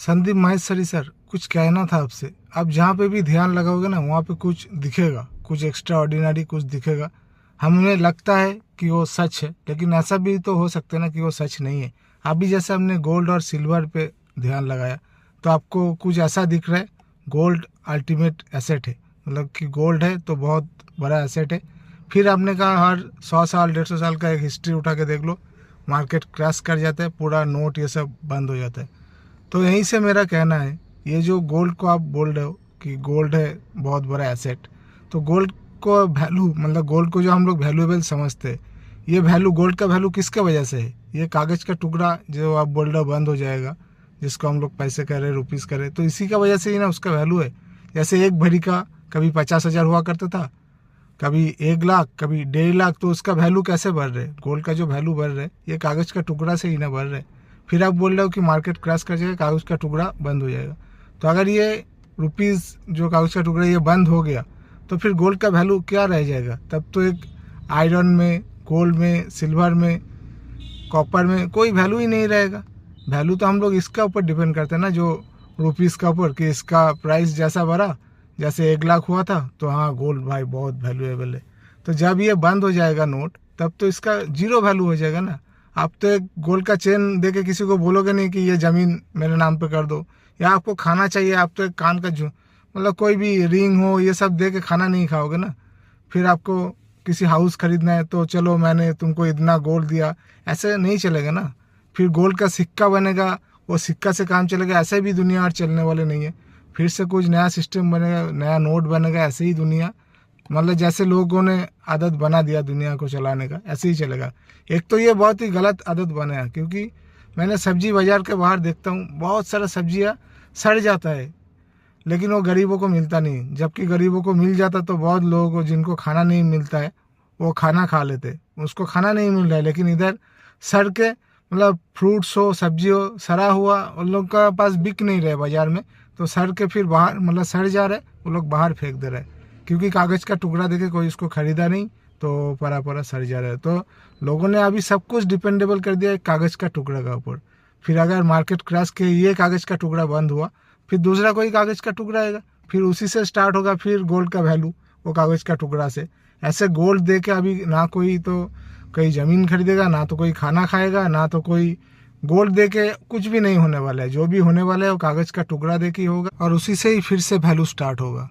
Sandeep Maheshwari sir, कुछ कहना था आपसे। आप जहाँ पे भी ध्यान लगाओगे ना, वहाँ पे कुछ दिखेगा, कुछ एक्स्ट्रा ऑर्डिनरी कुछ दिखेगा। हमें लगता है कि वो सच है, लेकिन ऐसा भी तो हो सकता है ना कि वो सच नहीं है। अभी जैसे हमने गोल्ड और सिल्वर पे ध्यान लगाया तो आपको कुछ ऐसा दिख रहा है, गोल्ड अल्टीमेट एसेट है, मतलब कि गोल्ड है तो बहुत बड़ा एसेट है। फिर आपने कहा हर 100 साल 150 साल का एक हिस्ट्री उठा के देख लो, मार्केट क्रैश कर जाता है, पूरा नोट ये सब बंद हो जाता है। तो यहीं से मेरा कहना है, ये जो गोल्ड को आप बोल रहे हो कि गोल्ड है बहुत बड़ा एसेट, तो गोल्ड को वैल्यू, मतलब गोल्ड को जो हम लोग वैल्यूएबल समझते हैं, ये वैल्यू, गोल्ड का वैल्यू किसके वजह से है? ये कागज़ का टुकड़ा जो आप बोल रहे हो बंद हो जाएगा, जिसको हम लोग पैसे कह रहे हैं, रुपीज़ कह रहे हैं, तो इसी का वजह से ही ना उसका वैल्यू है। जैसे एक भरी का कभी 50,000 हुआ करता था, कभी 1 लाख, कभी 1.5 लाख, तो उसका वैल्यू कैसे बढ़ रहे? गोल्ड का जो वैल्यू बढ़ रहे ये कागज़ का टुकड़ा से ही ना बढ़ रहे। फिर आप बोल रहे हो कि मार्केट क्रैश कर जाएगा, कागज़ का टुकड़ा बंद हो जाएगा। तो अगर ये रुपीज़ जो कागज़ का टुकड़ा ये बंद हो गया तो फिर गोल्ड का वैल्यू क्या रह जाएगा? तब तो एक आयरन में, गोल्ड में, सिल्वर में, कॉपर में कोई वैल्यू ही नहीं रहेगा। वैल्यू तो हम लोग इसका ऊपर डिपेंड करते हैं ना, जो रुपीज़ का ऊपर, कि इसका प्राइस जैसा बढ़ा, जैसे 1 लाख हुआ था तो हाँ गोल्ड भाई बहुत वैल्यूएबल है। तो जब ये बंद हो जाएगा नोट, तब तो इसका जीरो वैल्यू हो जाएगा ना। आप तो एक गोल्ड का चेन दे के किसी को बोलोगे नहीं कि ये ज़मीन मेरे नाम पे कर दो, या आपको खाना चाहिए, आप तो एक कान का मतलब कोई भी रिंग हो ये सब दे के खाना नहीं खाओगे ना। फिर आपको किसी हाउस खरीदना है तो चलो मैंने तुमको इतना गोल्ड दिया, ऐसे नहीं चलेगा ना। फिर गोल्ड का सिक्का बनेगा, वो सिक्का से काम चलेगा, ऐसे भी दुनिया और चलने वाले नहीं है। फिर से कुछ नया सिस्टम बनेगा, नया नोट बनेगा, ऐसे ही दुनिया, मतलब जैसे लोगों ने आदत बना दिया दुनिया को चलाने का, ऐसे ही चलेगा। एक तो ये बहुत ही गलत आदत बना है, क्योंकि मैंने सब्जी बाज़ार के बाहर देखता हूँ, बहुत सारा सब्जियाँ सड़ जाता है, लेकिन वो गरीबों को मिलता नहीं। जबकि गरीबों को मिल जाता तो बहुत लोगों को, जिनको खाना नहीं मिलता है, वो खाना खा लेते। उसको खाना नहीं मिल रहा है, लेकिन इधर सड़ के, मतलब फ्रूट्स हो, सब्जी हो, सड़ा हुआ उन लोग का पास बिक नहीं रहा है बाज़ार में, तो सड़ के फिर बाहर, मतलब सड़ जा रहा है, वो लोग बाहर फेंक दे रहे हैं, क्योंकि कागज़ का टुकड़ा देके कोई उसको ख़रीदा नहीं, तो परा परा सड़ जा रहा है। तो लोगों ने अभी सब कुछ डिपेंडेबल कर दिया एक कागज़ का टुकड़ा का ऊपर। फिर अगर मार्केट क्रैश के ये कागज़ का टुकड़ा बंद हुआ, फिर दूसरा कोई कागज़ का टुकड़ा आएगा, फिर उसी से स्टार्ट होगा फिर गोल्ड का वैल्यू, वो कागज़ का टुकड़ा से। ऐसे गोल्ड दे के अभी ना कोई तो कोई ज़मीन खरीदेगा, ना तो कोई खाना खाएगा, ना तो कोई, गोल्ड दे के कुछ भी नहीं होने वाला है। जो भी होने वाला है वो कागज़ का टुकड़ा दे के ही होगा, और उसी से ही फिर से वैल्यू स्टार्ट होगा।